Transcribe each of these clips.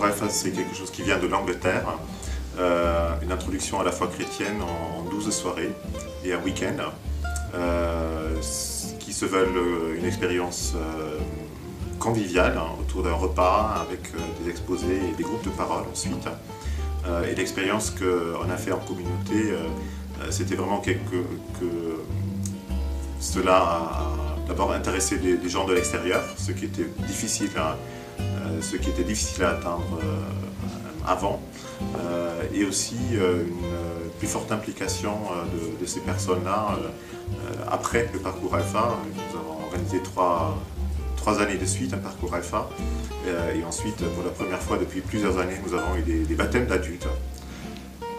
parcours Alpha, c'est quelque chose qui vient de l'Angleterre. Une introduction à la foi chrétienne en 12 soirées et un week-end qui se veulent une expérience conviviale autour d'un repas avec des exposés et des groupes de parole ensuite. Et l'expérience qu'on a fait en communauté, c'était vraiment que cela a d'abord intéressé des gens de l'extérieur, ce qui était difficile à atteindre avant, et aussi une plus forte implication de ces personnes-là après le parcours Alpha. Nous avons organisé trois années de suite un parcours Alpha, et ensuite pour la première fois depuis plusieurs années nous avons eu des baptêmes d'adultes.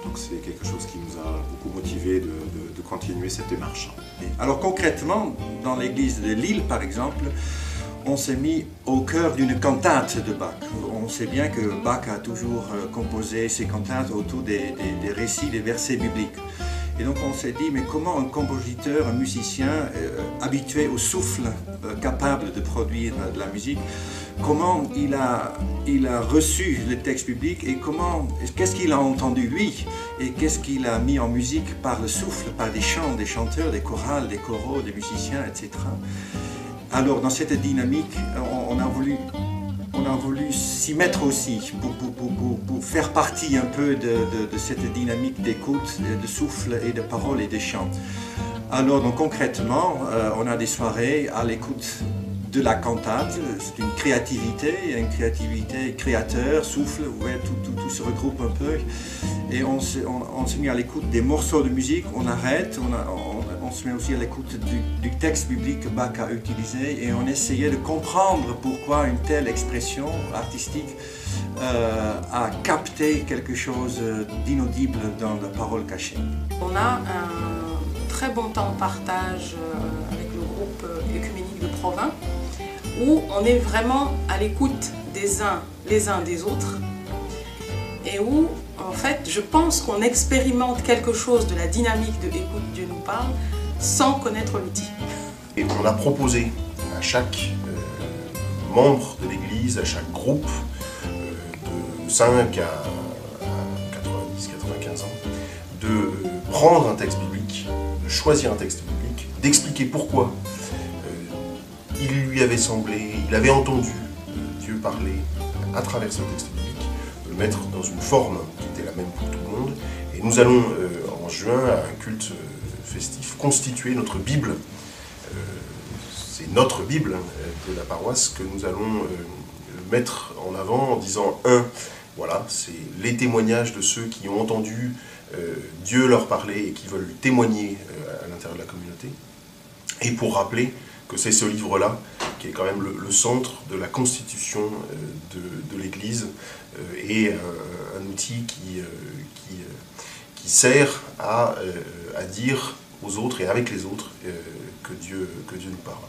Donc c'est quelque chose qui nous a beaucoup motivés de continuer cette démarche. Alors concrètement, dans l'église de Lille par exemple, on s'est mis au cœur d'une cantate de Bach. On sait bien que Bach a toujours composé ses cantates autour des récits, des versets bibliques. Et donc on s'est dit, mais comment un compositeur, un musicien habitué au souffle, capable de produire de la musique, comment il a reçu le texte biblique et qu'est-ce qu'il a entendu lui et qu'est-ce qu'il a mis en musique par le souffle, par des chants, des chanteurs, des chorales, des choraux, des musiciens, etc. Alors dans cette dynamique, on a voulu s'y mettre aussi pour faire partie un peu de cette dynamique d'écoute, de souffle et de paroles et de chants. Alors donc concrètement, on a des soirées à l'écoute de la cantate, c'est une créativité créateur, souffle, ouais, tout se regroupe un peu. Et on s'est mis à l'écoute des morceaux de musique, on arrête, on se met aussi à l'écoute du texte biblique que Bach a utilisé et on essayait de comprendre pourquoi une telle expression artistique a capté quelque chose d'inaudible dans la parole cachée. On a un très bon temps de partage avec le groupe œcuménique de Provins où on est vraiment à l'écoute des uns les uns des autres et où en fait je pense qu'on expérimente quelque chose de la dynamique de écoute Dieu nous parle sans connaître l'outil. Et on a proposé à chaque membre de l'Église, à chaque groupe de 5 à 90-95 ans, de prendre un texte biblique, de choisir un texte biblique, d'expliquer pourquoi il lui avait semblé, il avait entendu Dieu parler à travers ce texte biblique, de le mettre dans une forme qui était la même pour tout le monde. Et nous allons en juin, à un culte festif, constituer notre Bible. C'est notre Bible de la paroisse que nous allons mettre en avant en disant voilà, c'est les témoignages de ceux qui ont entendu Dieu leur parler et qui veulent lui témoigner à l'intérieur de la communauté. Et pour rappeler que c'est ce livre-là qui est quand même le centre de la constitution de l'Église et un outil qui sert à dire aux autres et avec les autres que Dieu nous parle.